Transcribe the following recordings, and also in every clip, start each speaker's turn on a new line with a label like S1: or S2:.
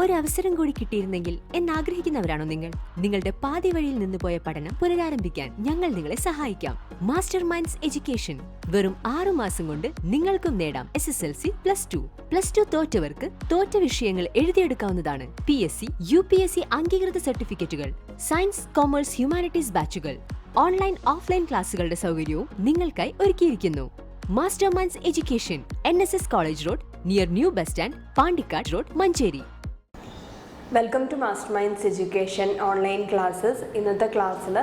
S1: ഒരു അവസരം കൂടി കിട്ടിയിരുന്നെങ്കിൽ എന്നാഗ്രഹിക്കുന്നവരാണോ നിങ്ങൾ? നിങ്ങളുടെ പാതി വഴിയിൽ നിന്ന് പോയ പഠനം പുനരാരംഭിക്കാൻ ഞങ്ങൾ നിങ്ങളെ സഹായിക്കാം. Master Minds education. വെറും 6 മാസം കൊണ്ട് നിങ്ങൾക്കും നേടാം SSLC +2 തോറ്റവർക്ക് തോറ്റ വിഷയങ്ങൾ എഴുതിയെടുക്കാവുന്നതാണ്. PSC UPSC അംഗീകൃത സർട്ടിഫിക്കറ്റുകൾ, സയൻസ് കോമേഴ്സ് ഹ്യൂമാനിറ്റീസ് ബാച്ചുകൾ, ഓൺലൈൻ ഓഫ്ലൈൻ ക്ലാസുകളുടെ സൗകര്യവും നിങ്ങൾക്കായി ഒരുക്കിയിരിക്കുന്നു. Master Minds Education, NSS college road, near new bus stand, Pandikkad road, Manjeri.
S2: Welcome to Master Minds Education online classes. ഇന്നത്തെ ക്ലാസ്സിൽ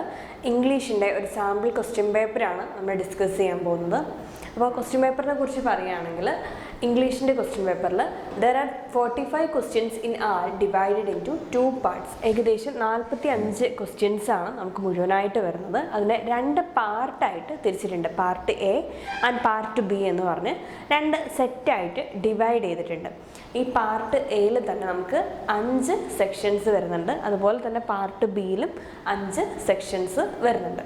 S2: ഇംഗ്ലീഷിൻ്റെ ഒരു സാമ്പിൾ ക്വസ്റ്റ്യൻ പേപ്പറാണ് നമ്മൾ ഡിസ്കസ് ചെയ്യാൻ പോകുന്നത്. അപ്പോൾ ക്വസ്റ്റ്യൻ പേപ്പറിനെ കുറിച്ച് പറയുകയാണെങ്കിൽ ഇംഗ്ലീഷിൻ്റെ ക്വസ്റ്റ്യൻ പേപ്പറിൽ there are 45 questions in are divided in to 2 parts. ഏകദേശം 45 ക്വസ്റ്റ്യൻസാണ് നമുക്ക് മുഴുവനായിട്ട് വരുന്നത്. അതിനെ 2 പാർട്ടായിട്ട് തിരിച്ചിട്ടുണ്ട്. Part A and part B എന്ന് പറഞ്ഞ് 2 സെറ്റായിട്ട് ഡിവൈഡ് ചെയ്തിട്ടുണ്ട്. ഈ പാർട്ട് എയിൽ തന്നെ നമുക്ക് 5 സെക്ഷൻസ് വരുന്നുണ്ട്. അതുപോലെ തന്നെ പാർട്ട് ബിയിലും 5 സെക്ഷൻസ് വരുന്നുണ്ട്.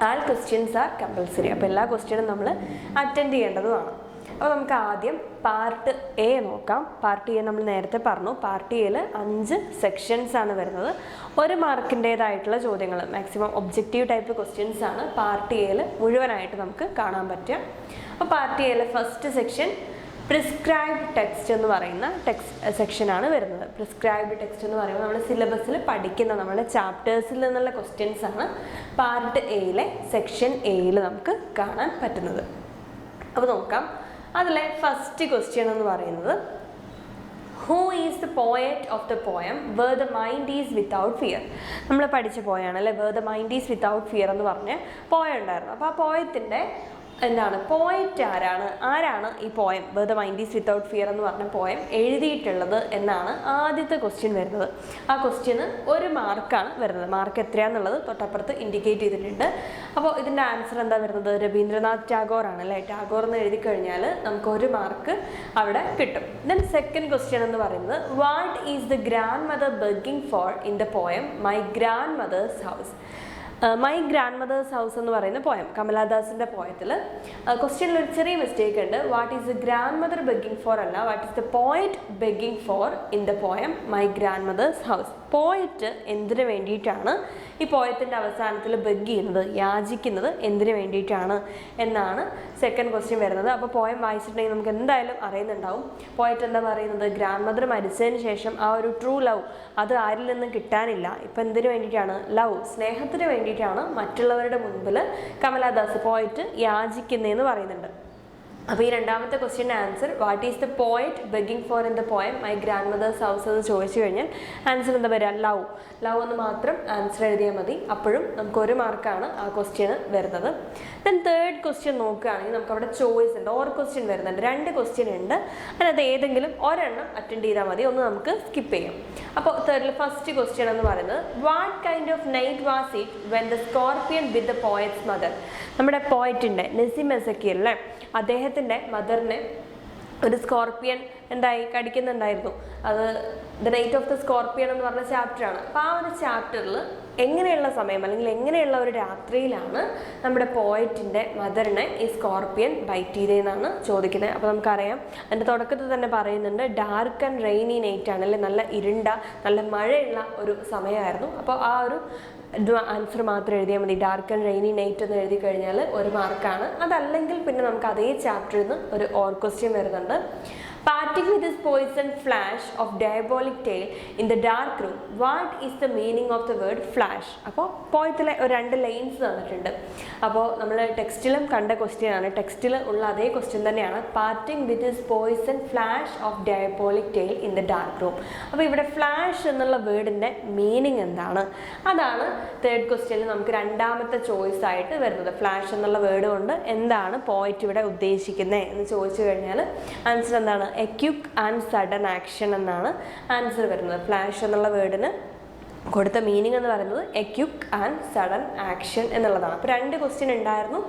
S2: ആൾ ക്വസ്റ്റ്യൻസ് ആർ കമ്പൽസറി. അപ്പോൾ എല്ലാ ക്വസ്റ്റ്യനും നമ്മൾ അറ്റൻഡ് ചെയ്യേണ്ടതുമാണ്. അപ്പോൾ നമുക്ക് ആദ്യം പാർട്ട് എ നോക്കാം. പാർട്ട് എ നമ്മൾ നേരത്തെ പറഞ്ഞു. പാർട്ട് എയിൽ 5 സെക്ഷൻസ് ആണ് വരുന്നത്. 1 മാർക്കിൻ്റേതായിട്ടുള്ള ചോദ്യങ്ങൾ, മാക്സിമം ഒബ്ജക്റ്റീവ് ടൈപ്പ് ക്വസ്റ്റ്യൻസ് ആണ് പാർട്ട് എയിൽ മുഴുവനായിട്ട് നമുക്ക് കാണാൻ പറ്റുക. അപ്പോൾ പാർട്ട് എയിലെ ഫസ്റ്റ് സെക്ഷൻ പ്രിസ്ക്രൈബ്ഡ് ടെക്സ്റ്റ് എന്ന് പറയുന്ന ടെക്സ്റ്റ് സെക്ഷനാണ് വരുന്നത്. പ്രിസ്ക്രൈബ്ഡ് ടെക്സ്റ്റ് എന്ന് പറയുമ്പോൾ നമ്മൾ സിലബസിൽ പഠിക്കുന്ന നമ്മുടെ ചാപ്റ്റേഴ്സിൽ നിന്നുള്ള ക്വസ്റ്റ്യൻസ് ആണ് പാർട്ട് എയിലെ സെക്ഷൻ എയിൽ നമുക്ക് കാണാൻ പറ്റുന്നത്. അപ്പോൾ നോക്കാം. അതിലെ ഫസ്റ്റ് ക്വസ്റ്റ്യൻ എന്ന് പറയുന്നത് who is the poet of the poem where the mind is without fear. നമ്മൾ പഠിച്ച പോയാണ് അല്ലേ, where the mind is without fear എന്ന് പറഞ്ഞ് പോയം ഉണ്ടായിരുന്നു. അപ്പോൾ ആ പോയത്തിൻ്റെ എന്താണ്, പോയറ്റ് ആരാണ് ഈ poem where the mind is without fear എന്ന് പറഞ്ഞ പോയം എഴുതിയിട്ടുള്ളത് എന്നാണ് ആദ്യത്തെ ക്വസ്റ്റ്യൻ വരുന്നത്. ആ ക്വസ്റ്റ്യന് 1 മാർക്കാണ് വരുന്നത്. മാർക്ക് എത്രയാണെന്നുള്ളത് തൊട്ടപ്പുറത്ത് ഇൻഡിക്കേറ്റ് ചെയ്തിട്ടുണ്ട്. അപ്പോൾ ഇതിൻ്റെ ആൻസർ എന്താ വരുന്നത്? രവീന്ദ്രനാഥ് ടാഗോർ ആണ് അല്ലേ. ടാഗോർ എന്ന് എഴുതി കഴിഞ്ഞാൽ നമുക്ക് 1 മാർക്ക് അവിടെ കിട്ടും. ദെൻ സെക്കൻഡ് ക്വസ്റ്റ്യൻ എന്ന് പറയുന്നത് what is the grandmother begging for in the poem my grandmother's house. My grandmother's house എന്ന് പറയുന്ന പോയം, കമലാദാസിൻ്റെ പോയത്തിൽ ക്വസ്റ്റ്യനിൽ ഒരു ചെറിയ മിസ്റ്റേക്ക് ഉണ്ട്. What is the grandmother begging for അല്ല, what is the poet begging for in the poem my grandmother's house. Poet എന്തിനു വേണ്ടിയിട്ടാണ് ഈ പോയത്തിൻ്റെ അവസാനത്തിൽ ബെഗ് ചെയ്യുന്നത്, യാചിക്കുന്നത് എന്തിനു വേണ്ടിയിട്ടാണ് എന്നാണ് സെക്കൻഡ് ക്വസ്റ്റ്യൻ വരുന്നത്. അപ്പോൾ പോയം വായിച്ചിട്ടുണ്ടെങ്കിൽ നമുക്ക് എന്തായാലും അറിയുന്നുണ്ടാവും. പോയറ്റ് എന്താ പറയുന്നത്, ഗ്രാൻഡ് മദർ മരിച്ചതിന് ശേഷം ആ ഒരു ട്രൂ ലവ് അത് ആരിൽ നിന്നും കിട്ടാനില്ല. ഇപ്പം എന്തിനു വേണ്ടിയിട്ടാണ്, ലവ്, സ്നേഹത്തിന് വേണ്ടിയിട്ടാണ് മറ്റുള്ളവരുടെ മുൻപിൽ കമലാദാസ് പോയറ്റ് യാചിക്കുന്നതെന്ന് പറയുന്നുണ്ട്. അപ്പോൾ ഈ രണ്ടാമത്തെ ക്വസ്റ്റ്യൻ്റെ answer what is the poet begging for in the poem my grandmother's house എന്ന് ചോദിച്ചു കഴിഞ്ഞാൽ ആൻസർ എന്താ വരിക, ലവ് എന്ന് മാത്രം ആൻസർ എഴുതിയാൽ മതി. അപ്പോഴും നമുക്ക് 1 മാർക്കാണ് ആ ക്വസ്റ്റ്യന് വരുന്നത്. ദെൻ തേർഡ് ക്വസ്റ്റ്യൻ നോക്കുകയാണെങ്കിൽ നമുക്ക് അവിടെ ചോയ്സ് ഉണ്ട്, ഓർ ക്വസ്റ്റ്യൻ വരുന്നുണ്ട്. 2 ക്വസ്റ്റ്യൻ ഉണ്ട്. അതിനകത്ത് ഏതെങ്കിലും ഒരെണ്ണം അറ്റൻഡ് ചെയ്താൽ മതി, ഒന്ന് നമുക്ക് സ്കിപ്പ് ചെയ്യാം. അപ്പോൾ തേർഡിൽ ഫസ്റ്റ് ക്വസ്റ്റ്യൻ എന്ന് പറയുന്നത് what kind of night was it when the scorpion with the poets mother. നമ്മുടെ പോയറ്റിൻ്റെ നസീം എസക്കിയൽ അല്ലേ, അദ്ദേഹത്തിൻ്റെ മദറിനെ ഒരു സ്കോർപ്പിയൻ എന്തായി കടിക്കുന്നുണ്ടായിരുന്നു. അത് the knight of the scorpion എന്ന് പറഞ്ഞ ചാപ്റ്ററാണ്. അപ്പോൾ ആ ഒരു ചാപ്റ്ററിൽ എങ്ങനെയുള്ള സമയം അല്ലെങ്കിൽ എങ്ങനെയുള്ള ഒരു രാത്രിയിലാണ് നമ്മുടെ പോയറ്റിൻ്റെ മദറിനെ ഈ സ്കോർപ്പിയൻ ബൈറ്റ് ചെയ്തതെന്നാണ് ചോദിക്കുന്നത്. അപ്പോൾ നമുക്കറിയാം അതിൻ്റെ തുടക്കത്തിൽ തന്നെ പറയുന്നുണ്ട് ഡാർക്ക് ആൻഡ് റെയിനി നൈറ്റ് ആണ് അല്ലെ, നല്ല ഇരുണ്ട നല്ല മഴയുള്ള ഒരു സമയമായിരുന്നു. അപ്പോൾ ആ ഒരു ആൻസർ മാത്രം എഴുതിയാൽ മതി. ഡാർക്ക് ആൻഡ് റെയിനി നൈറ്റ് എന്ന് എഴുതി കഴിഞ്ഞാൽ 1 മാർക്കാണ്. അതല്ലെങ്കിൽ പിന്നെ നമുക്ക് അതേ ചാപ്റ്ററിൽ നിന്ന് ഒരു ഓർ ക്വസ്റ്റ്യൻ വരുന്നുണ്ട്. Parting with this poison flash of diabolic tale in the dark room, what is the meaning of the word flash? അപ്പോൾ പോയത്തിലെ 2 ലൈൻസ് തന്നിട്ടുണ്ട്. അപ്പോൾ നമ്മൾ ടെക്സ്റ്റിലും കണ്ട ക്വസ്റ്റ്യൻ ആണ്, ടെക്സ്റ്റിൽ ഉള്ള അതേ ക്വസ്റ്റ്യൻ തന്നെയാണ്. Parting with this poison flash of diabolic tail in the dark room. അപ്പോൾ ഇവിടെ ഫ്ലാഷ് എന്നുള്ള വേർഡിൻ്റെ മീനിങ് എന്താണ്, അതാണ് തേർഡ് ക്വസ്റ്റ്യനിൽ നമുക്ക് രണ്ടാമത്തെ ചോയ്സ് ആയിട്ട് വരുന്നത്. ഫ്ലാഷ് എന്നുള്ള വേർഡ് കൊണ്ട് എന്താണ് പോയറ്റ് ഇവിടെ ഉദ്ദേശിക്കുന്നത് എന്ന് ചോദിച്ചു കഴിഞ്ഞാൽ ആൻസർ എന്താണ്, A quick and sudden action എന്നാണ് ആൻസർ വരുന്നത്. ഫ്ലാഷ് എന്നുള്ള വേർഡിന് കൊടുത്ത മീനിങ് എന്ന് പറയുന്നത് A quick and sudden action എന്നുള്ളതാണ്. അപ്പോൾ 2 ക്വസ്റ്റ്യൻ ഉണ്ടായിരുന്നു,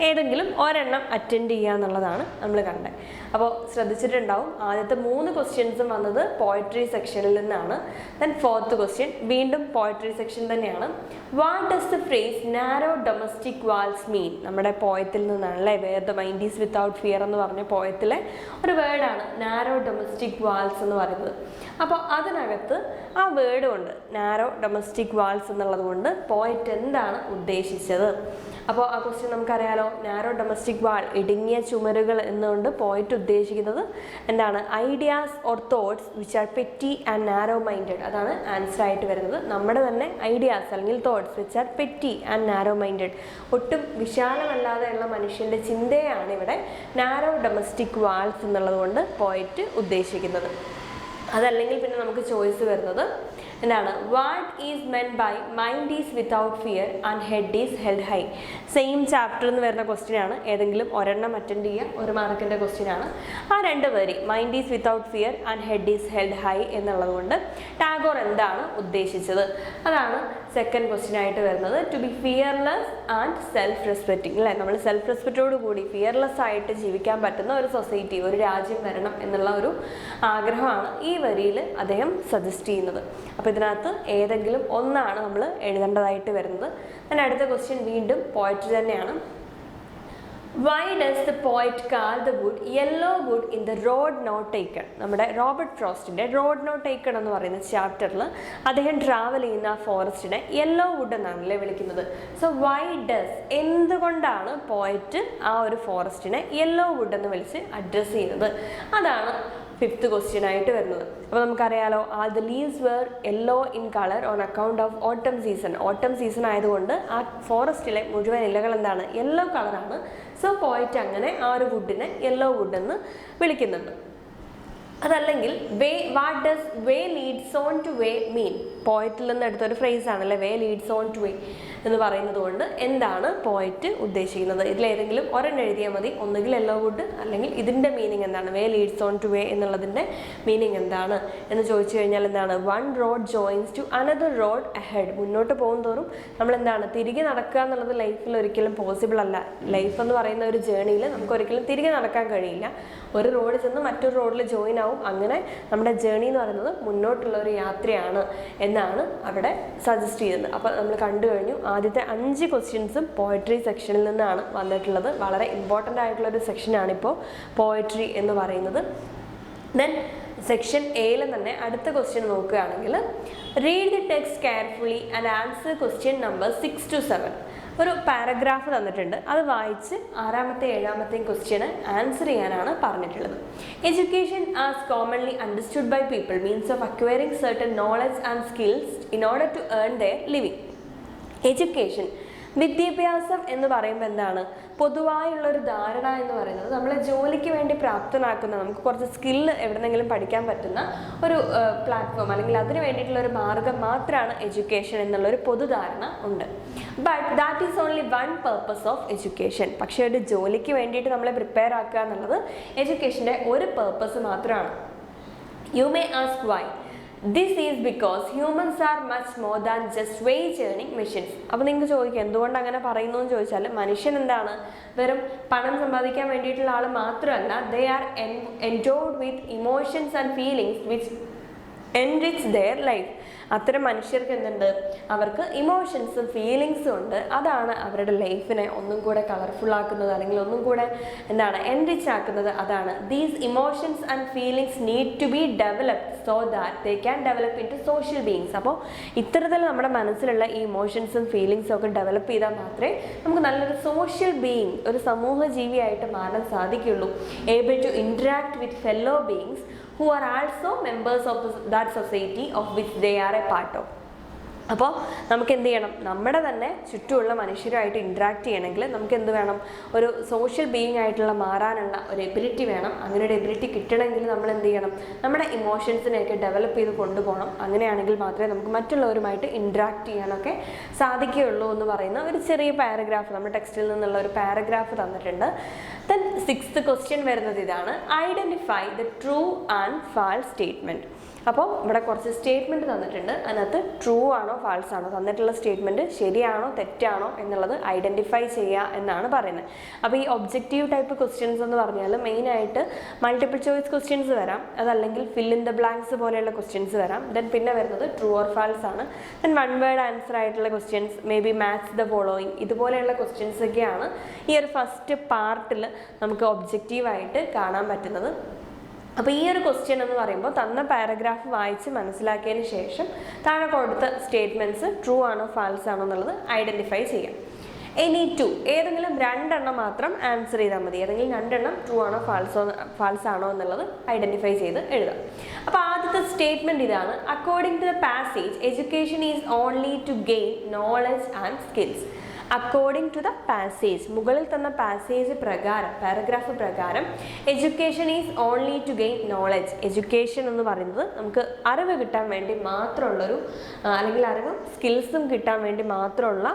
S2: ഏതെങ്കിലും ഒരെണ്ണം അറ്റൻഡ് ചെയ്യുക എന്നുള്ളതാണ് നമ്മൾ കണ്ടത്. അപ്പോൾ ശ്രദ്ധിച്ചിട്ടുണ്ടാവും, ആദ്യത്തെ 3 ക്വസ്റ്റ്യൻസും വന്നത് പോയട്രി സെക്ഷനിൽ നിന്നാണ്. ദെൻ 4th ക്വസ്റ്റ്യൻ വീണ്ടും പോയട്രി സെക്ഷൻ തന്നെയാണ്. What does the phrase narrow domestic walls mean? നമ്മുടെ പോയത്തിൽ നിന്നാണ് അല്ലേ, where the mind is without fear എന്ന് പറഞ്ഞ പോയത്തിലെ ഒരു വേർഡാണ് നാരോ ഡൊമസ്റ്റിക് വാൾസ് എന്ന് പറയുന്നത്. അപ്പോൾ അതിനകത്ത് ആ വേർഡ് കൊണ്ട് നാരോ ഡൊമസ്റ്റിക് വാൾസ് എന്നുള്ളത് കൊണ്ട് പോയറ്റ് എന്താണ് ഉദ്ദേശിച്ചത്? അപ്പോൾ ആ ക്വസ്റ്റ്യൻ നമുക്കറിയാലോ, നാരോ ഡൊമസ്റ്റിക് വാൾ, ഇടുങ്ങിയ ചുമരുകൾ എന്നുകൊണ്ട് പോയറ്റ് ഉദ്ദേശിക്കുന്നത് എന്താണ്? Ideas or thoughts which are petty and narrow minded. അതാണ് ആൻസർ ആയിട്ട് വരുന്നത്. നമ്മുടെ തന്നെ ഐഡിയാസ് അല്ലെങ്കിൽ thoughts which are petty and narrow minded, ഒട്ടും വിശാലമല്ലാതെയുള്ള മനുഷ്യൻ്റെ ചിന്തയാണ് ഇവിടെ നാരോ ഡൊമസ്റ്റിക് വാൾസ് എന്നുള്ളത് കൊണ്ട് പോയറ്റ് ഉദ്ദേശിക്കുന്നത്. അതല്ലെങ്കിൽ പിന്നെ നമുക്ക് ചോയ്സ് വരുന്നത് എന്താണ്? What is meant by mind is without fear and head is held high. Same ചാപ്റ്ററിൽ നിന്ന് വരുന്ന ക്വസ്റ്റ്യൻ ആണ്, ഏതെങ്കിലും ഒരെണ്ണം അറ്റൻഡ് ചെയ്യുക, 1 മാർക്കിൻ്റെ ക്വസ്റ്റ്യൻ ആണ്. ആ 2 വരി mind is without fear and head is held high എന്നുള്ളത് കൊണ്ട് ടാഗോർ എന്താണ് ഉദ്ദേശിച്ചത്? അതാണ് സെക്കൻഡ് ക്വസ്റ്റ്യൻ ആയിട്ട് വരുന്നത്. To be fearless and self respecting അല്ലേ, നമ്മൾ സെൽഫ് റെസ്പെക്റ്റോട് കൂടി ഫിയർലെസ് ആയിട്ട് ജീവിക്കാൻ പറ്റുന്ന ഒരു സൊസൈറ്റി, ഒരു രാജ്യം വരണം എന്നുള്ള ഒരു ആഗ്രഹമാണ് ഈ വരിയിൽ അദ്ദേഹം സജസ്റ്റ് ചെയ്യുന്നത്. അപ്പോൾ ഇതിനകത്ത് ഏതെങ്കിലും ഒന്നാണ് നമ്മൾ എഴുതേണ്ടതായിട്ട് വരുന്നത്. ഞാൻ അടുത്ത ക്വസ്റ്റ്യൻ വീണ്ടും പോയട്രി തന്നെയാണ്. Why does the poet call the wood yellow wood in the road not taken? നമ്മുടെ റോബർട്ട് ഫ്രോസ്റ്റിൻ്റെ റോഡ് നോട്ട് ടേക്കൺ എന്ന് പറയുന്ന ചാപ്റ്ററിൽ അദ്ദേഹം ട്രാവൽ ചെയ്യുന്ന ആ ഫോറസ്റ്റിനെ യെല്ലോ വുഡ് എന്നാണല്ലേ വിളിക്കുന്നത്. സോ വൈ ഡസ്, എന്തുകൊണ്ടാണ് പോയറ്റ് ആ ഒരു ഫോറസ്റ്റിനെ യെല്ലോ വുഡ് എന്ന് വിളിച്ച് അഡ്രസ്സ് ചെയ്യുന്നത്? അതാണ് 5th ക്വസ്റ്റ്യൻ ആയിട്ട് വരുന്നത്. അപ്പോൾ നമുക്കറിയാലോ, all the leaves were yellow in colour on account of autumn season. Autumn season ആയതുകൊണ്ട് ആ ഫോറസ്റ്റിലെ മുഴുവൻ ഇലകൾ എന്താണ്? യെല്ലോ കളറാണ്. സോ പോയിറ്റ് അങ്ങനെ ആ ഒരു വുഡിനെ യെല്ലോ വുഡ് എന്ന് വിളിക്കുന്നുണ്ട്. അതല്ലെങ്കിൽ way, what does way leads on to way mean? പോയറ്റിൽ നിന്ന് എടുത്തൊരു ഫ്രേസ് ആണല്ലേ way leads on to way എന്ന് പറയുന്നത് കൊണ്ട് എന്താണ് പോയറ്റ് ഉദ്ദേശിക്കുന്നത്? ഇതിലേതെങ്കിലും ഒരെണ്ണം എഴുതിയാൽ മതി. ഒന്നുകിൽ യെല്ലോ വുഡ്, അല്ലെങ്കിൽ ഇതിൻ്റെ മീനിങ് എന്താണ്? Way leads on to way എന്നുള്ളതിൻ്റെ മീനിങ് എന്താണ് എന്ന് ചോദിച്ചു കഴിഞ്ഞാൽ എന്താണ്? One road joins to another road ahead. മുന്നോട്ട് പോകും തോറും നമ്മൾ എന്താണ്? തിരികെ നടക്കുക എന്നുള്ളത് ലൈഫിൽ ഒരിക്കലും പോസിബിൾ അല്ല. ലൈഫ് എന്ന് പറയുന്ന ഒരു ജേണിയിൽ നമുക്ക് ഒരിക്കലും തിരികെ നടക്കാൻ കഴിയില്ല. ഒരു റോഡ് ചെന്ന് മറ്റൊരു റോഡിൽ ജോയിൻ ആവും. അങ്ങനെ നമ്മുടെ ജേണി എന്ന് പറയുന്നത് മുന്നോട്ടുള്ള ഒരു യാത്രയാണ് എന്നാണ് അവിടെ സജസ്റ്റ് ചെയ്യുന്നത്. അപ്പോൾ നമ്മൾ കണ്ടു കഴിഞ്ഞു, ആദ്യത്തെ 5 ക്വസ്റ്റ്യൻസും പോയട്രി സെക്ഷനിൽ നിന്നാണ് വന്നിട്ടുള്ളത്. വളരെ ഇമ്പോർട്ടൻ്റ് ആയിട്ടുള്ളൊരു സെക്ഷനാണിപ്പോൾ പോയട്രി എന്ന് പറയുന്നത്. ദെൻ സെക്ഷൻ എയിൽ തന്നെ അടുത്ത ക്വസ്റ്റ്യൻ നോക്കുകയാണെങ്കിൽ, read the text carefully and answer question number 6 to 7. ഒരു പാരഗ്രാഫ് തന്നിട്ടുണ്ട്, അത് വായിച്ച് 6ാമത്തെ 7ാമത്തെയും ക്വസ്റ്റ്യന് ആൻസർ ചെയ്യാനാണ് പറഞ്ഞിട്ടുള്ളത്. Education as commonly understood by people means of acquiring certain knowledge and skills in order to earn their living. Education, വിദ്യാഭ്യാസം എന്ന് പറയുമ്പോൾ എന്താണ്? പൊതുവായുള്ളൊരു ധാരണ എന്ന് പറയുന്നത് നമ്മളെ ജോലിക്ക് വേണ്ടി പ്രാപ്തനാക്കുന്ന, നമുക്ക് കുറച്ച് സ്കില്ല് എവിടെന്നെങ്കിലും പഠിക്കാൻ പറ്റുന്ന ഒരു പ്ലാറ്റ്ഫോം അല്ലെങ്കിൽ അതിന് വേണ്ടിയിട്ടുള്ള ഒരു മാർഗം മാത്രമാണ് എഡ്യൂക്കേഷൻ എന്നുള്ളൊരു പൊതുധാരണ ഉണ്ട്. But that is only one purpose of education. പക്ഷേ ഒരു ജോലിക്ക് വേണ്ടിയിട്ട് നമ്മളെ പ്രിപ്പയർ ആക്കുക എന്നുള്ളത് എഡ്യൂക്കേഷൻ്റെ ഒരു പർപ്പസ് മാത്രമാണ്. You may ask Y. This is because humans are much more than just wage earning machines. അപ്പോൾ നിങ്ങൾക്ക് ചോദിക്കും എന്തുകൊണ്ട് അങ്ങനെ പറയുന്നു എന്ന് ചോദിച്ചാൽ, മനുഷ്യൻ എന്താണ്? വെറും പണം സമ്പാദിക്കാൻ വേണ്ടിയിട്ടുള്ള ആൾ മാത്രമല്ല. They are endowed with emotions and feelings which enrich their life. അത്തരം മനുഷ്യർക്ക് എന്തുണ്ട്? അവർക്ക് ഇമോഷൻസും ഫീലിങ്സും ഉണ്ട്. അതാണ് അവരുടെ ലൈഫിനെ ഒന്നും കൂടെ കളർഫുൾ ആക്കുന്നത്, അല്ലെങ്കിൽ ഒന്നും കൂടെ എന്താണ് എൻറിച്ച് ആക്കുന്നത്. അതാണ് these emotions and feelings need to be developed so that they can develop in to social beings. അപ്പോൾ ഇത്തരത്തിൽ നമ്മുടെ മനസ്സിലുള്ള ഈ ഇമോഷൻസും ഫീലിങ്സും ഒക്കെ ഡെവലപ്പ് ചെയ്താൽ മാത്രമേ നമുക്ക് നല്ലൊരു സോഷ്യൽ ബീയിങ്, ഒരു സമൂഹ ജീവിയായിട്ട് മാറാൻ സാധിക്കുള്ളൂ. Able to interact with fellow beings who are also members of that society of which they are a part of. അപ്പോൾ നമുക്ക് എന്ത് ചെയ്യണം? നമ്മുടെ തന്നെ ചുറ്റുമുള്ള മനുഷ്യരുമായിട്ട് ഇൻട്രാക്ട് ചെയ്യണമെങ്കിൽ നമുക്ക് എന്ത് വേണം? ഒരു സോഷ്യൽ ബീയിങ് ആയിട്ടുള്ള മാറാനുള്ള ഒരു എബിലിറ്റി വേണം. അങ്ങനെ ഒരു എബിലിറ്റി കിട്ടണമെങ്കിൽ നമ്മൾ എന്ത് ചെയ്യണം? നമ്മുടെ ഇമോഷൻസിനെയൊക്കെ ഡെവലപ്പ് ചെയ്ത് കൊണ്ടുപോകണം. അങ്ങനെയാണെങ്കിൽ മാത്രമേ നമുക്ക് മറ്റുള്ളവരുമായിട്ട് ഇൻട്രാക്ട് ചെയ്യാനൊക്കെ സാധിക്കുകയുള്ളൂ എന്ന് പറയുന്ന ഒരു ചെറിയ പാരഗ്രാഫ് നമ്മുടെ ടെക്സ്റ്റിൽ നിന്നുള്ള ഒരു പാരഗ്രാഫ് തന്നിട്ടുണ്ട്. ദെൻ 6th ക്വസ്റ്റ്യൻ വരുന്നത് ഇതാണ്: identify the true and false statement. അപ്പോൾ ഇവിടെ കുറച്ച് സ്റ്റേറ്റ്മെൻറ്റ് തന്നിട്ടുണ്ട്, അതിനകത്ത് ട്രൂ ആണോ ഫാൾസ് ആണോ, തന്നിട്ടുള്ള സ്റ്റേറ്റ്മെൻറ്റ് ശരിയാണോ തെറ്റാണോ എന്നുള്ളത് ഐഡൻറ്റിഫൈ ചെയ്യുക എന്നാണ് പറയുന്നത്. അപ്പോൾ ഈ ഒബ്ജക്റ്റീവ് ടൈപ്പ് ക്വസ്റ്റ്യൻസ് എന്ന് പറഞ്ഞാൽ മെയിനായിട്ട് മൾട്ടിപ്പിൾ ചോയ്സ് ക്വസ്റ്റ്യൻസ് വരാം, അതല്ലെങ്കിൽ ഫിൽ ഇൻ ദ ബ്ലാങ്ക്സ് പോലെയുള്ള ക്വസ്റ്റ്യൻസ് വരാം. ദെൻ പിന്നെ വരുന്നത് ട്രൂ ഓർ ഫാൾസ് ആണ്. ദെൻ വൺ വേർഡ് ആൻസർ ആയിട്ടുള്ള questions, may be match the following, ഇതുപോലെയുള്ള ക്വസ്റ്റ്യൻസ് ഒക്കെയാണ് ഈ ഒരു ഫസ്റ്റ് പാർട്ടിൽ നമുക്ക് ഒബ്ജക്റ്റീവായിട്ട് കാണാൻ പറ്റുന്നത്. അപ്പോൾ ഈ ഒരു ക്വസ്റ്റ്യൻ എന്ന് പറയുമ്പോൾ തന്ന പാരഗ്രാഫ് വായിച്ച് മനസ്സിലാക്കിയതിന് ശേഷം താഴെ കൊടുത്ത സ്റ്റേറ്റ്മെൻറ്റ്സ് ട്രൂ ആണോ ഫാൾസ് ആണോ എന്നുള്ളത് ഐഡൻറ്റിഫൈ ചെയ്യാം. എനി ടു, ഏതെങ്കിലും രണ്ടെണ്ണം മാത്രം ആൻസർ ചെയ്താൽ മതി. ഏതെങ്കിലും രണ്ടെണ്ണം ട്രൂ ആണോ ഫാൾസ് ആണോ എന്നുള്ളത് ഐഡൻറ്റിഫൈ ചെയ്ത് എഴുതാം. അപ്പോൾ ആദ്യത്തെ സ്റ്റേറ്റ്മെൻറ്റ് ഇതാണ്: according to the passage education is only to gain knowledge and skills. According to the passage, മുകളിൽ തന്ന പാസേജ് പ്രകാരം, പാരഗ്രാഫ് പ്രകാരം education is only to gain knowledge. Education എന്ന് പറയുന്നത് നമുക്ക് അറിവ് കിട്ടാൻ വേണ്ടി മാത്രമുള്ളൊരു, അല്ലെങ്കിൽ അറിവും സ്കിൽസും കിട്ടാൻ വേണ്ടി മാത്രമുള്ള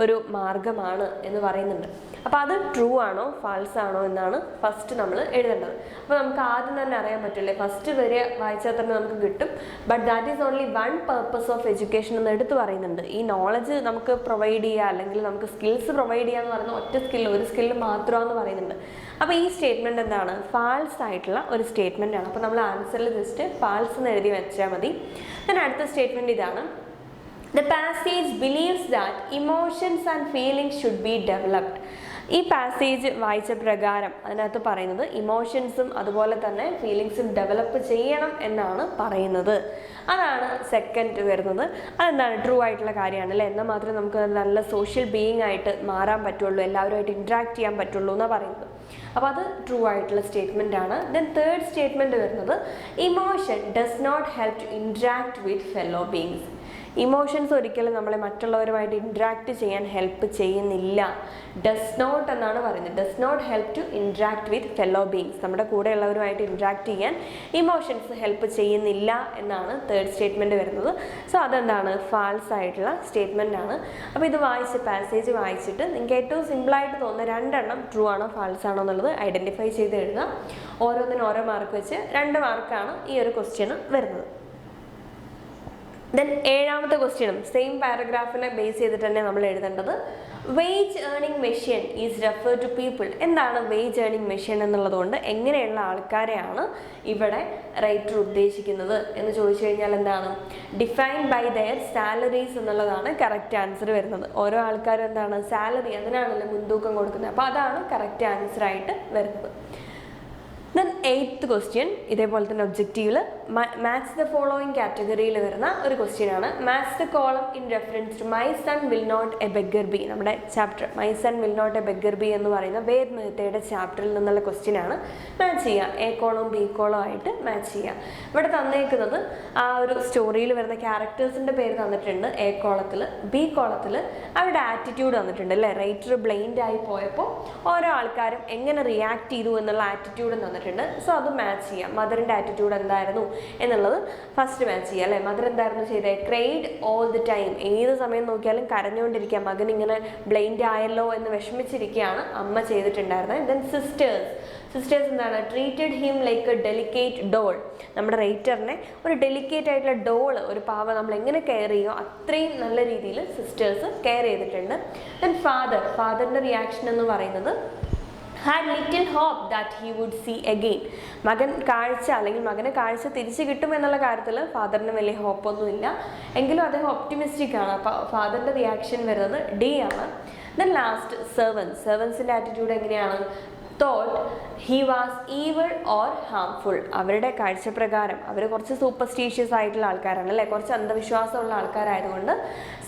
S2: ഒരു മാർഗമാണ് എന്ന് പറയുന്നുണ്ട്. അപ്പോൾ അത് ട്രൂ ആണോ ഫാൾസ് ആണോ എന്നാണ് ഫസ്റ്റ് നമ്മൾ എഴുതേണ്ടത്. അപ്പോൾ നമുക്ക് ആദ്യം തന്നെ അറിയാൻ പറ്റില്ലേ, ഫസ്റ്റ് വരെ വായിച്ചാൽ തന്നെ നമുക്ക് കിട്ടും. But that is only one purpose of education എന്ന് എടുത്ത് പറയുന്നുണ്ട്. ഈ നോളജ് നമുക്ക് പ്രൊവൈഡ് ചെയ്യുക, അല്ലെങ്കിൽ നമുക്ക് സ്കിൽസ് പ്രൊവൈഡ് ചെയ്യുക എന്ന് പറയുന്നത് ഒറ്റ ഒരു സ്കില്ല് മാത്രമാണെന്ന് പറയുന്നുണ്ട്. അപ്പോൾ ഈ സ്റ്റേറ്റ്മെൻറ്റ് എന്താണ്? ഫാൾസ് ആയിട്ടുള്ള ഒരു സ്റ്റേറ്റ്മെൻ്റ് ആണ്. അപ്പോൾ നമ്മൾ ആൻസറിൽ ജസ്റ്റ് ഫാൾസ് എന്ന് എഴുതി വെച്ചാൽ മതി. then അടുത്ത സ്റ്റേറ്റ്മെൻറ്റ് ഇതാണ്: the passage believes that emotions and feelings should be developed. ഈ പാസേജ് വായിച്ച പ്രകാരം അതിനകത്ത് പറയുന്നത് ഇമോഷൻസും അതുപോലെ തന്നെ ഫീലിങ്സും ഡെവലപ്പ് ചെയ്യണം എന്നാണ് പറയുന്നത്. അതാണ് സെക്കൻഡ് വരുന്നത്. അതെന്താണ്? ട്രൂ ആയിട്ടുള്ള കാര്യമാണ് അല്ലേ, എന്നാൽ മാത്രമേ നമുക്ക് നല്ല സോഷ്യൽ ബീയിങ് ആയിട്ട് മാറാൻ പറ്റുള്ളൂ, എല്ലാവരുമായിട്ട് ഇൻട്രാക്ട് ചെയ്യാൻ പറ്റുള്ളൂ എന്നാണ് പറയുന്നത്. അപ്പോൾ അത് ട്രൂ ആയിട്ടുള്ള സ്റ്റേറ്റ്മെൻ്റ് ആണ്. ദെൻ തേർഡ് സ്റ്റേറ്റ്മെൻറ്റ് വരുന്നത്: emotion does not help to interact with fellow beings. Emotions ഒരിക്കലും നമ്മളെ മറ്റുള്ളവരുമായിട്ട് ഇൻട്രാക്ട് ചെയ്യാൻ ഹെൽപ്പ് ചെയ്യുന്നില്ല. ഡസ് നോട്ട് എന്നാണ് പറയുന്നത്. Does not help to interact with fellow beings. നമ്മുടെ കൂടെയുള്ളവരുമായിട്ട് ഇൻട്രാക്ട് ചെയ്യാൻ ഇമോഷൻസ് ഹെൽപ്പ് ചെയ്യുന്നില്ല എന്നാണ് തേർഡ് സ്റ്റേറ്റ്മെൻറ്റ് വരുന്നത്. സോ അതെന്താണ്? ഫാൾസ് ആയിട്ടുള്ള സ്റ്റേറ്റ്മെൻ്റ് ആണ്. അപ്പോൾ ഇത് വായിച്ച് പാസേജ് വായിച്ചിട്ട് നിങ്ങൾക്ക് ഏറ്റവും സിമ്പിളായിട്ട് തോന്നുന്ന രണ്ടെണ്ണം ട്രൂ ആണോ ഫാൾസ് ആണോ എന്നുള്ളത് ഐഡൻറ്റിഫൈ ചെയ്ത് എഴുതുക. ഓരോന്നിനും ഓരോ മാർക്ക് വെച്ച് 2 മാർക്കാണ് ഈ ഒരു ക്വസ്റ്റ്യന് വരുന്നത്. ദെൻ ഏഴാമത്തെ ക്വസ്റ്റ്യനും സെയിം പാരഗ്രാഫിനെ ബേസ് ചെയ്തിട്ട് തന്നെ നമ്മൾ എഴുതേണ്ടത്: wage earning machine is refer to people. എന്താണ് വേജ് ഏർണിംഗ് മെഷീൻ എന്നുള്ളതുകൊണ്ട് എങ്ങനെയുള്ള ആൾക്കാരെയാണ് ഇവിടെ റൈറ്റർ ഉദ്ദേശിക്കുന്നത് എന്ന് ചോദിച്ചു കഴിഞ്ഞാൽ എന്താണ്? ഡിഫൈൻ ബൈ ദെയർ സാലറീസ് എന്നുള്ളതാണ് കറക്റ്റ് ആൻസർ വരുന്നത്. ഓരോ ആൾക്കാരും എന്താണ്? സാലറി, അതിനാണല്ലോ മുൻതൂക്കം കൊടുക്കുന്നത്. അപ്പോൾ അതാണ് കറക്റ്റ് ആൻസർ ആയിട്ട് വരുന്നത്. ദെൻ 8th ക്വസ്റ്റ്യൻ ഇതേപോലെ തന്നെ ഒബ്ജക്റ്റീവിൽ മാച്ച് ദ ഫോളോയിങ് കാറ്റഗറിയിൽ വരുന്ന ഒരു ക്വസ്റ്റ്യൻ ആണ്. Match the column in reference to my son will not a beggar be. നമ്മുടെ chapter my son will not a beggar be എന്ന് പറയുന്ന വേദ് മെഹ്തയുടെ ചാപ്റ്ററിൽ നിന്നുള്ള ക്വസ്റ്റ്യൻ ആണ്. മാച്ച് ചെയ്യുക, എ കോളം ബി കോളം ആയിട്ട് മാച്ച് ചെയ്യുക. ഇവിടെ തന്നേക്കുന്നത് ആ ഒരു സ്റ്റോറിയിൽ വരുന്ന ക്യാരക്ടേഴ്സിൻ്റെ പേര് തന്നിട്ടുണ്ട് എ കോളത്തിൽ. ബി കോളത്തിൽ അവരുടെ ആറ്റിറ്റ്യൂഡ് തന്നിട്ടുണ്ട് അല്ലേ. റൈറ്റർ ബ്ലൈൻഡ് ആയി പോയപ്പോൾ ഓരോ ആൾക്കാരും എങ്ങനെ റിയാക്ട് ചെയ്തു എന്നുള്ള ആറ്റിറ്റ്യൂഡ് തന്നിട്ടുണ്ട്. സോ അത് മാച്ച് ചെയ്യാം. മദറിൻ്റെ ആറ്റിറ്റ്യൂഡ് എന്തായിരുന്നു എന്നുള്ളത് ഫസ്റ്റ് മാച്ച് ചെയ്യുക അല്ലേ. മദർ എന്തായിരുന്നു ചെയ്തത്? Cried all the time. ഏത് സമയം നോക്കിയാലും കരഞ്ഞുകൊണ്ടിരിക്കുക. മകൻ ഇങ്ങനെ ബ്ലൈൻഡ് ആയല്ലോ എന്ന് വിഷമിച്ചിരിക്കുകയാണ് അമ്മ ചെയ്തിട്ടുണ്ടായിരുന്നത്. ദെൻ സിസ്റ്റേഴ്സ് എന്താണ്? Treated him like a delicate doll. നമ്മുടെ റൈറ്ററിനെ ഒരു ഡെലിക്കേറ്റ് ആയിട്ടുള്ള ഡോള്, ഒരു പാവ നമ്മൾ എങ്ങനെ കെയർ ചെയ്യുമോ അത്രയും നല്ല രീതിയിൽ സിസ്റ്റേഴ്സ് കെയർ ചെയ്തിട്ടുണ്ട്. ദെൻ ഫാദറിൻ്റെ റിയാക്ഷൻ എന്ന് പറയുന്നത്: had little hope that he would see again. മകൻ കാഴ്ച, അല്ലെങ്കിൽ മകന് കാഴ്ച തിരിച്ചു കിട്ടും എന്നുള്ള കാര്യത്തിൽ ഫാദറിന് വലിയ ഹോപ്പൊന്നുമില്ല, എങ്കിലും അദ്ദേഹം ഒപ്റ്റിമിസ്റ്റിക് ആണ്. അപ്പോൾ ഫാദറിൻ്റെ റിയാക്ഷൻ വരുന്നത് ഡി ആണ്. ദെൻ ലാസ്റ്റ് സെർവൻസിൻ്റെ ആറ്റിറ്റ്യൂഡ് എങ്ങനെയാണ്? Thought he was evil or harmful. അവരുടെ കാഴ്ചപ്രകാരം അവർ കുറച്ച് സൂപ്പർസ്റ്റീഷ്യസ് ആയിട്ടുള്ള ആൾക്കാരാണ് അല്ലേ, കുറച്ച് അന്ധവിശ്വാസമുള്ള ആൾക്കാരായതുകൊണ്ട്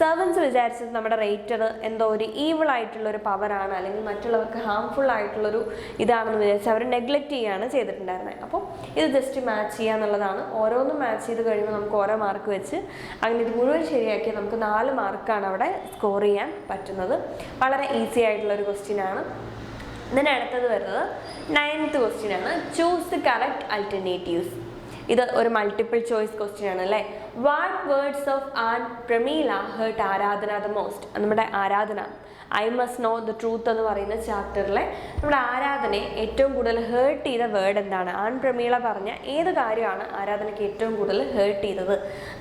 S2: സെർവൻസ് വിചാരിച്ചത് നമ്മുടെ റൈറ്റർ എന്തോ ഒരു ഈവിൾ ആയിട്ടുള്ളൊരു പവറാണ്, അല്ലെങ്കിൽ മറ്റുള്ളവർക്ക് ഹാംഫുൾ ആയിട്ടുള്ളൊരു ഇതാണെന്ന് വിചാരിച്ച് അവർ നെഗ്ലക്റ്റ് ചെയ്യുകയാണ് ചെയ്തിട്ടുണ്ടായിരുന്നത്. അപ്പോൾ ഇത് ജസ്റ്റ് മാച്ച് ചെയ്യുക എന്നുള്ളതാണ്. ഓരോന്നും മാച്ച് ചെയ്ത് കഴിയുമ്പോൾ നമുക്ക് ഓരോ മാർക്ക് വെച്ച് അങ്ങനെ ഇത് മുഴുവൻ ശരിയാക്കി നമുക്ക് 4 മാർക്കാണ് അവിടെ സ്കോർ ചെയ്യാൻ പറ്റുന്നത്. വളരെ ഈസി ആയിട്ടുള്ളൊരു ക്വസ്റ്റ്യൻ ആണ്. ഇതിന് അടുത്തത് വരുന്നത് 9th ക്വസ്റ്റ്യൻ ആണ്. Choose the correct alternatives. ഇത് ഒരു മൾട്ടിപ്പിൾ ചോയ്സ് ക്വസ്റ്റ്യൻ ആണ് അല്ലേ. What words of an Pramila hurt Aradhana the most? നമ്മുടെ Aradhana I must know the truth എന്ന് പറയുന്ന ചാപ്റ്ററിലെ നമ്മുടെ ആരാധനയെ ഏറ്റവും കൂടുതൽ ഹേർട്ട് ചെയ്ത വേർഡ് എന്താണ്? ആൻ പ്രമീള പറഞ്ഞ ഏത് കാര്യമാണ് ആരാധനയ്ക്ക് ഏറ്റവും കൂടുതൽ ഹേർട്ട് ചെയ്തത്?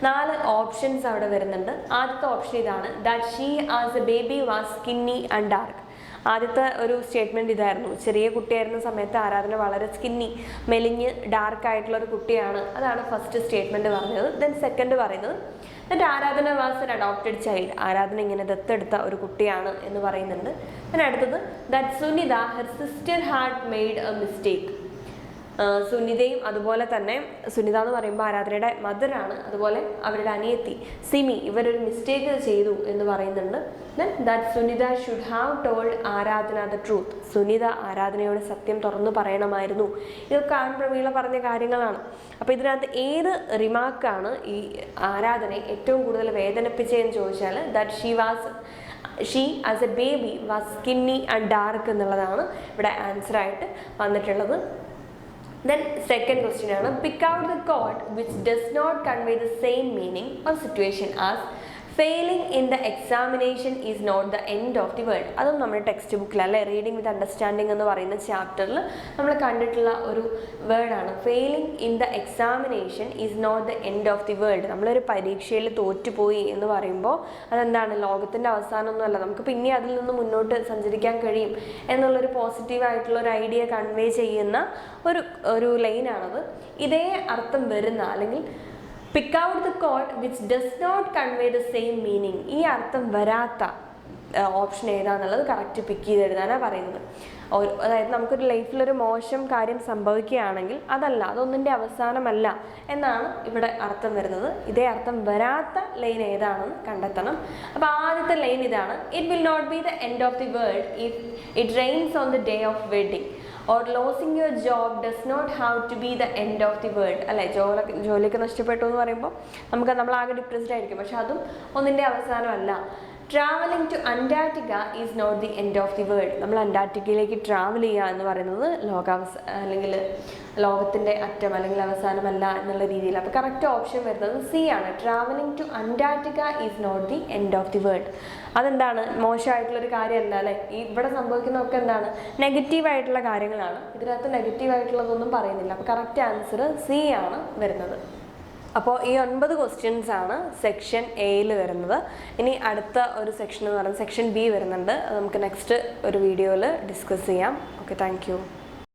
S2: 4 ഓപ്ഷൻസ് അവിടെ വരുന്നുണ്ട്. ആദ്യത്തെ ഓപ്ഷൻ ഇതാണ്, that she as A baby was skinny and dark. ആദ്യത്തെ ഒരു സ്റ്റേറ്റ്മെൻറ്റ് ഇതായിരുന്നു, ചെറിയ കുട്ടിയായിരുന്ന സമയത്ത് ആരാധന വളരെ സ്കിന്നി, മെലിഞ്ഞ് ഡാർക്ക് ആയിട്ടുള്ള ഒരു കുട്ടിയാണ്. അതാണ് ഫസ്റ്റ് സ്റ്റേറ്റ്മെൻറ്റ് പറഞ്ഞത്. ദെൻ സെക്കൻഡ് പറയുന്നത് എന്നിട്ട് ആരാധന വാസ് എൻ അഡോപ്റ്റഡ് ചൈൽഡ്, ആരാധന ഇങ്ങനെ ദത്തെടുത്ത ഒരു കുട്ടിയാണ് എന്ന് പറയുന്നുണ്ട്. പിന്നെ അടുത്തത് that Sunita her sister had made a mistake. സുനിതയും അതുപോലെ തന്നെ സുനിത എന്ന് പറയുമ്പോൾ ആരാധനയുടെ മദറാണ്, അതുപോലെ അവരുടെ അനിയത്തി സിമി ഇവരൊരു മിസ്റ്റേക്ക് ചെയ്തു എന്ന് പറയുന്നുണ്ട്. Then that Sunita should have told Aradhana the truth, Sunita ആരാധനയോട് സത്യം തുറന്നു പറയണമായിരുന്നു. ഇതൊക്കെ ആൻ പ്രമീള പറഞ്ഞ കാര്യങ്ങളാണ്. അപ്പോൾ ഇതിനകത്ത് ഏത് റിമാർക്കാണ് ഈ ആരാധനയെ ഏറ്റവും കൂടുതൽ വേദനിപ്പിച്ചതെന്ന് ചോദിച്ചാൽ that she as A baby was skinny and dark എന്നുള്ളതാണ് ഇവിടെ ആൻസർ ആയിട്ട് വന്നിട്ടുള്ളത്. Then second question ആണ്, pick out the chord which does not convey the same meaning or situation as failing in the examination is not the end of the world. അതും നമ്മുടെ text ബുക്കിൽ അല്ലെ, reading വിത്ത് understanding എന്ന് പറയുന്ന ചാപ്റ്ററിൽ നമ്മൾ കണ്ടിട്ടുള്ള ഒരു വേർഡാണ്. Failing in the examination is not the end of the world. നമ്മളൊരു പരീക്ഷയിൽ തോറ്റുപോയി എന്ന് പറയുമ്പോൾ അതെന്താണ്, ലോകത്തിൻ്റെ അവസാനമൊന്നുമല്ല, നമുക്ക് പിന്നെ അതിൽ നിന്ന് മുന്നോട്ട് സഞ്ചരിക്കാൻ കഴിയും എന്നുള്ളൊരു പോസിറ്റീവായിട്ടുള്ള ഒരു ഐഡിയ കൺവേ ചെയ്യുന്ന ഒരു ലൈനാണത്. ഇതേ അർത്ഥം വരുന്ന അല്ലെങ്കിൽ pick out the code which does not convey the same meaning, ഈ അർത്ഥം വരാത്ത ഓപ്ഷൻ ഏതാണെന്നുള്ളത് കറക്റ്റ് പിക്ക് ചെയ്ത് എഴുതാനാണ് പറയുന്നത്. അതായത് നമുക്കൊരു ലൈഫിലൊരു മോശം കാര്യം സംഭവിക്കുകയാണെങ്കിൽ അതൊന്നിൻ്റെ അവസാനമല്ല എന്നാണ് ഇവിടെ അർത്ഥം വരുന്നത്. ഇതേ അർത്ഥം വരാത്ത ലൈൻ ഏതാണെന്ന് കണ്ടെത്തണം. അപ്പോൾ ആദ്യത്തെ ലൈൻ ഇതാണ്, it will not be the end of the world if it rains on the day of wedding or losing your job does not have to be the end of the world. അല്ലേ, ജോലിയൊക്കെ നഷ്ടപ്പെട്ടു എന്ന് പറയുമ്പോൾ നമ്മളാകെ depressed ആയിരിക്കും, പക്ഷെ അതും ഒന്നിൻ്റെ അവസാനമല്ല. Travelling to Antarctica is not the end of the world. നമ്മൾ അന്റാർട്ടിക്കയിലേക്ക് ട്രാവൽ ചെയ്യുക എന്ന് പറയുന്നത് അല്ലെങ്കിൽ ലോകത്തിൻ്റെ അറ്റം അല്ലെങ്കിൽ അവസാനമല്ല എന്നുള്ള രീതിയിൽ. അപ്പോൾ കറക്റ്റ് ഓപ്ഷൻ വരുന്നത് സി ആണ്, travelling to Antarctica is not the end of the world. അതെന്താണ്, മോശമായിട്ടുള്ളൊരു കാര്യമല്ല അല്ലേ. ഇവിടെ സംഭവിക്കുന്നതൊക്കെ എന്താണ്, നെഗറ്റീവായിട്ടുള്ള കാര്യങ്ങളാണ്. ഇതിനകത്ത് നെഗറ്റീവായിട്ടുള്ളതൊന്നും പറയുന്നില്ല. അപ്പോൾ കറക്റ്റ് ആൻസർ സി ആണ് വരുന്നത്. അപ്പോൾ ഈ 9 ക്വസ്റ്റ്യൻസ് ആണ് സെക്ഷൻ എയിൽ വരുന്നത്. ഇനി അടുത്ത ഒരു സെക്ഷൻ എന്ന് പറയുന്നത് സെക്ഷൻ ബി വരുന്നുണ്ട്. നമുക്ക് നെക്സ്റ്റ് ഒരു വീഡിയോയിൽ ഡിസ്കസ് ചെയ്യാം. Okay, thank you.